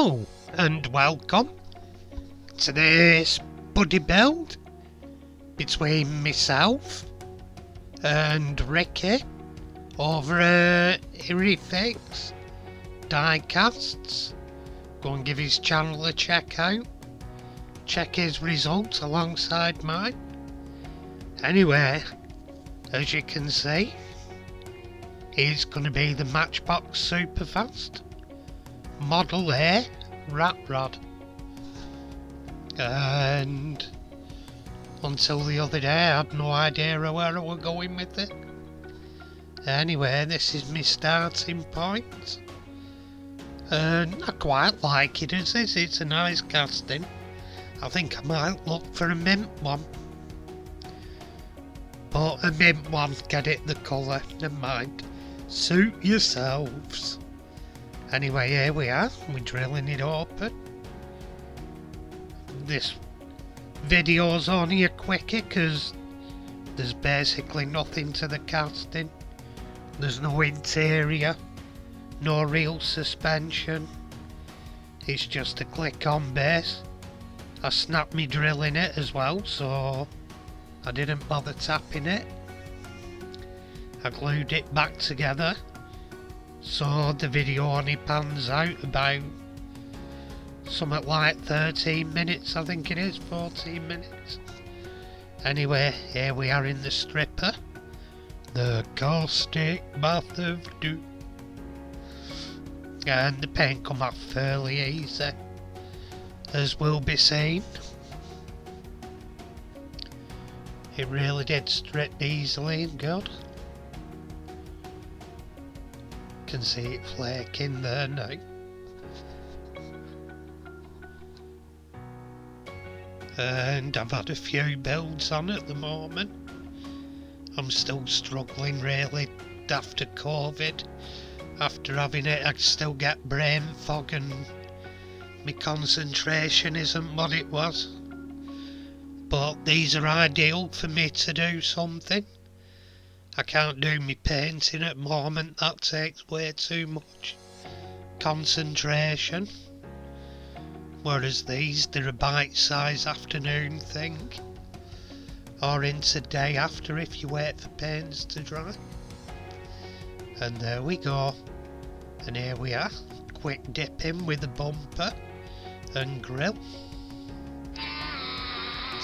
Hello and welcome to this buddy build between myself and Ricky over at Irie Fix Diecasts. Go and give his channel a check out. Check his results alongside mine. Anyway, as you can see, he's going to be the Matchbox Superfast Model A Rat Rod. And until the other day I had no idea where I was going with it. Anyway, this is my starting point. And I quite like it as is, it's a nice casting. I think I might look for a mint one. But a mint one, get it the colour, never mind. Suit yourselves. Anyway, here we are, we're drilling it open. This video's only a quickie because there's basically nothing to the casting. There's no interior, no real suspension. It's just a click on base. I snapped me drill in it as well, so I didn't bother tapping it. I glued it back together, so the video only pans out about something like 13 minutes, I think it is, 14 minutes. Anyway, here we are in the stripper, the caustic bath of doom, and the paint come off fairly easy, as will be seen. It really did strip easily and good. Can see it flaking there now. And I've had a few builds on at the moment. I'm still struggling really after COVID. After having it, I still get brain fog and my concentration isn't what it was. But these are ideal for me to do something. I can't do my painting at the moment, that takes way too much concentration. Whereas these, they're a bite-sized afternoon thing. Or into day after if you wait for paints to dry. And there we go. And here we are, quick dipping with the bumper and grill.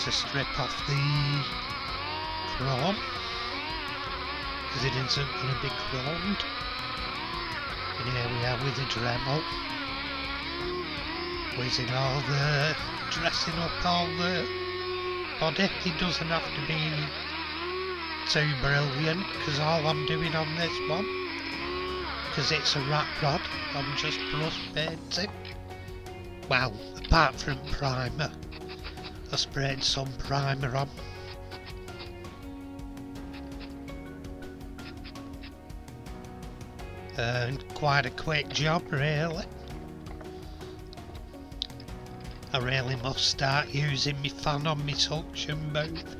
To strip off the chrome. Because it isn't going to be chromed. And here we are with the Dremel, whizzing all the, dressing up all the body. It doesn't have to be too brilliant, because all I'm doing on this one, because it's a rat rod, I'm just brush painting. Well, apart from primer, I sprayed some primer on. And quite a quick job really. I really must start using my fan on my suction booth.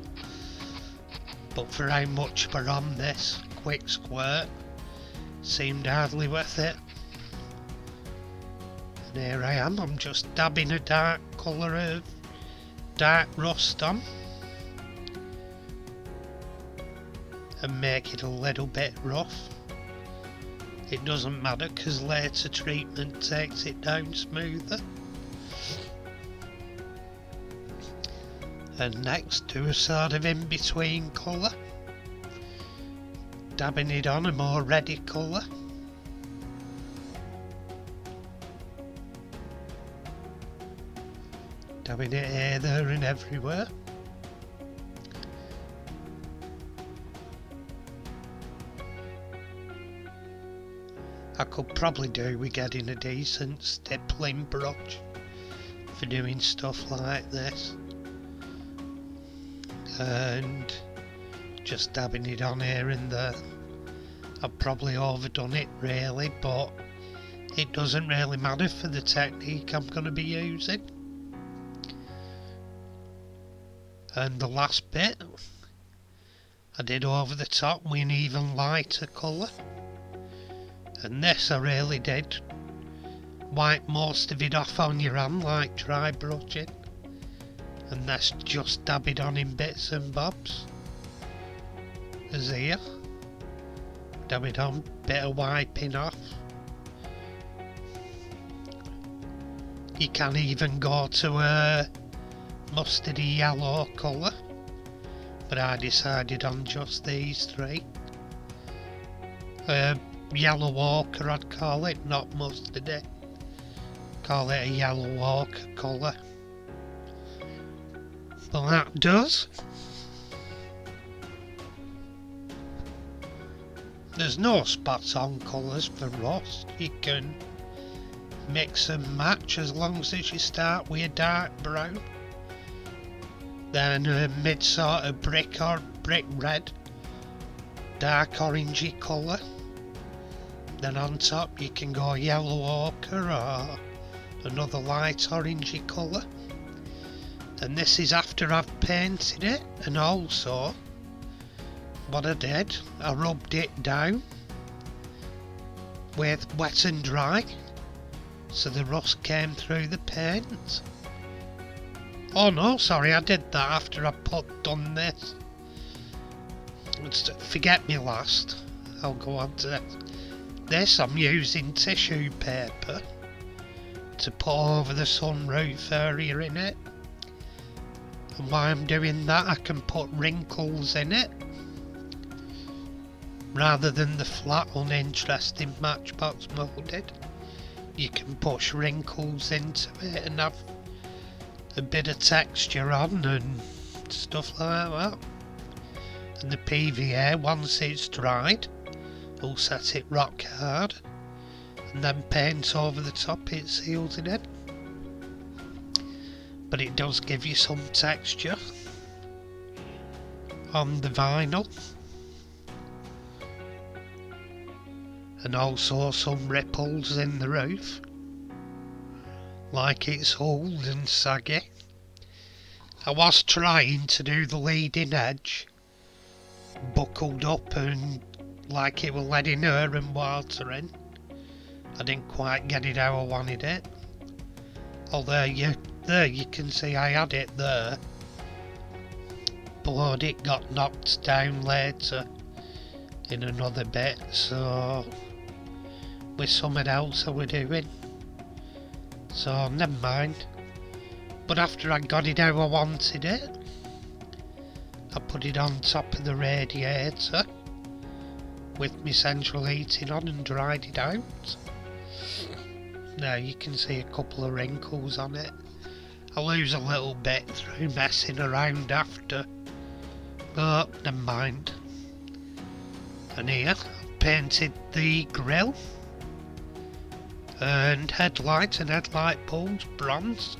But for how much we're on this quick squirt, seemed hardly worth it. And here I am, I'm just dabbing a dark colour of dark rust on. And make it a little bit rough. It doesn't matter because later treatment takes it down smoother. And next do a sort of in between colour, dabbing it on a more reddy colour. Dabbing it here, there and everywhere. I could probably do with getting a decent stippling brush for doing stuff like this. And just dabbing it on here and there. I've probably overdone it really, but it doesn't really matter for the technique I'm going to be using. And the last bit I did over the top with an even lighter colour. And this I really did wipe most of it off on your hand like dry brushing, and that's just dab it on in bits and bobs. As here, dab it on, bit of wiping off. You can even go to a mustardy yellow colour, but I decided on just these three. Yellow ochre I'd call it, not mustardy. Call it a yellow ochre colour. But that does. There's no spots on colours for rust. You can mix and match as long as you start with a dark brown, then a mid sort of brick or brick red, dark orangey colour, then on top you can go yellow ochre or another light orangey colour. And this is after I've painted it, and also what I did, I rubbed it down with wet and dry, so the rust came through the paint. Oh no, sorry, I did that after I done this. Forget me last, I'll go on to this. I'm using tissue paper to put over the sunroof area in it. And while I'm doing that, I can put wrinkles in it, rather than the flat uninteresting matchbox moulded. You can push wrinkles into it and have a bit of texture on and stuff like that. And the PVA, once it's dried, will set it rock hard, and then paint over the top, it seals it in. But it does give you some texture on the vinyl, and also some ripples in the roof, like it's old and saggy. I was trying to do the leading edge buckled up and like it was letting air and water in. I didn't quite get it how I wanted it. Although there you can see I had it there, but it got knocked down later in another bit, so with something else I was doing, so never mind. But after I got it how I wanted it, I put it on top of the radiator with my central heating on and dried it out. Now you can see a couple of wrinkles on it. I lose a little bit through messing around after, but never mind. And here I've painted the grille and headlight and headlight bulbs bronze.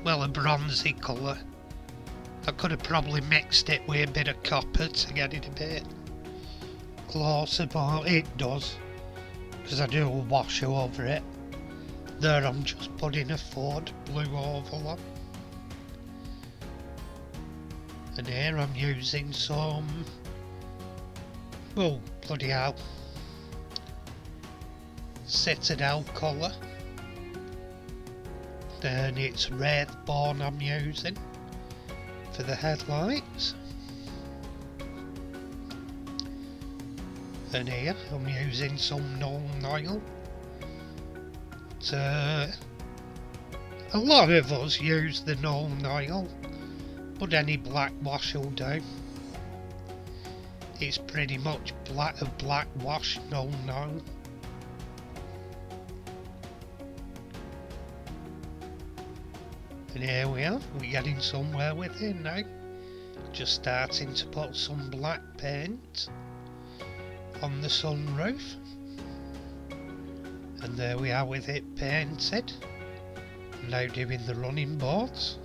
Well, a bronzy colour. I could have probably mixed it with a bit of copper to get it a bit closer, but it does, because I do a wash over it. There I'm just putting a Ford blue oval on. And here I'm using some, oh bloody hell, Citadel colour. Then it's Wraithbone I'm using for the headlights. And here I'm using some Nuln oil. A lot of us use the Nuln oil, but any black wash will do. It's pretty much a black wash Nuln oil. And here we are, we're getting somewhere with it now. Just starting to put some black paint on the sunroof. And there we are with it painted. Now doing the running boards.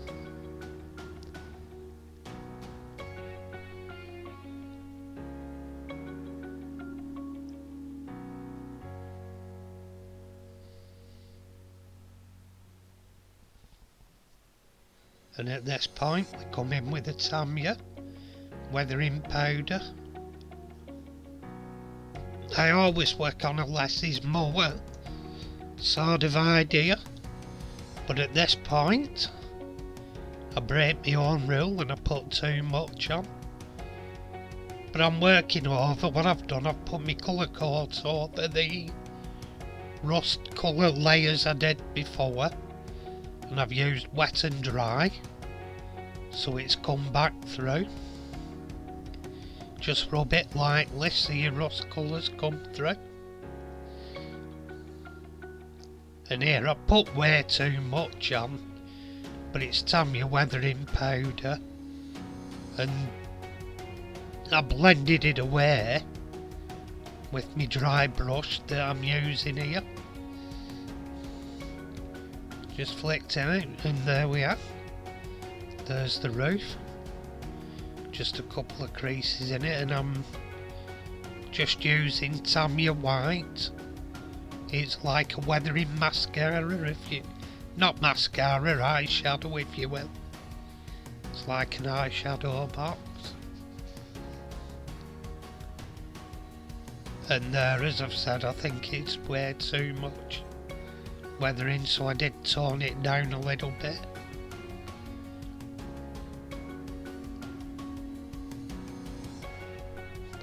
And at this point we come in with a Tamiya weathering powder. I always work on a Leslie's mower sort of idea, but at this point I break my own rule and I put too much on. But I'm working over what I've done. I've put my colour coats over the rust colour layers I did before, and I've used wet and dry so it's come back through. Just rub it lightly so your rust colours come through. And here I put way too much on, but it's Tamiya weathering powder, and I blended it away with my dry brush that I'm using here. Just flicked it out and there we are. There's the roof. Just a couple of creases in it, and I'm just using Tamiya white. It's like a weathering mascara, if you... not mascara, eyeshadow if you will. It's like an eyeshadow box. And there, as I've said, I think it's way too much weathering, so I did tone it down a little bit.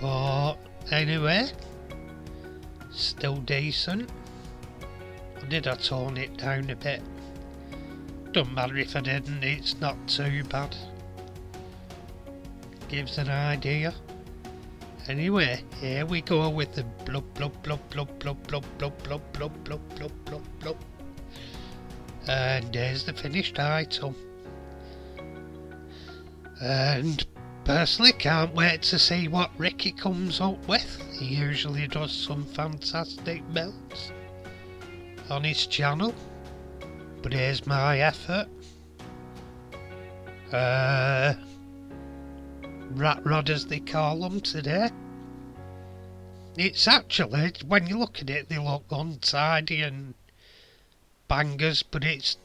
But anyway, still decent. Or did I tone it down a bit? Don't matter if I didn't, it's not too bad. Gives an idea. Anyway, here we go with the blub blub blub blub blub blub blub blub blub blub blub blub blub. And there's the finished item. And personally can't wait to see what Ricky comes up with. He usually does some fantastic builds on his channel, but here's my effort. Rat rod as they call them today. It's actually, when you look at it, they look untidy and bangers, but it's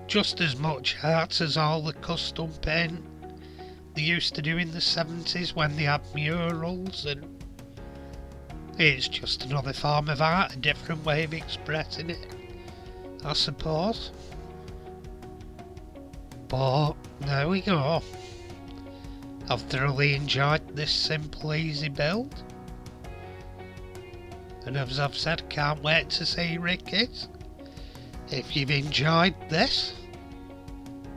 just as much art as all the custom paint they used to do in the 70s when they had murals, and it's just another form of art, a different way of expressing it, I suppose. But there we go. I've thoroughly enjoyed this simple, easy build. And as I've said, can't wait to see Ricky's. If you've enjoyed this,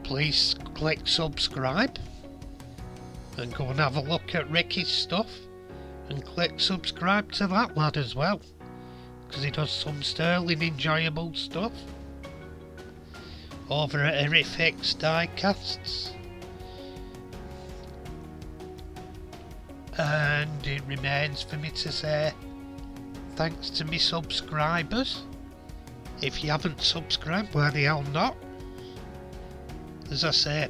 please click subscribe. And go and have a look at Ricky's stuff. And click subscribe to that lad as well, because he does some sterling enjoyable stuff over at Irie Fix Diecasts. And it remains for me to say thanks to me subscribers. If you haven't subscribed, why the hell not? As I say,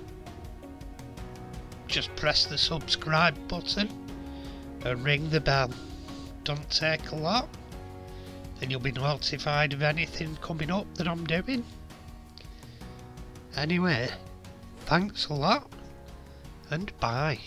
just press the subscribe button and ring the bell. Don't take a lot, and you'll be notified of anything coming up that I'm doing. Anyway, thanks a lot, and bye.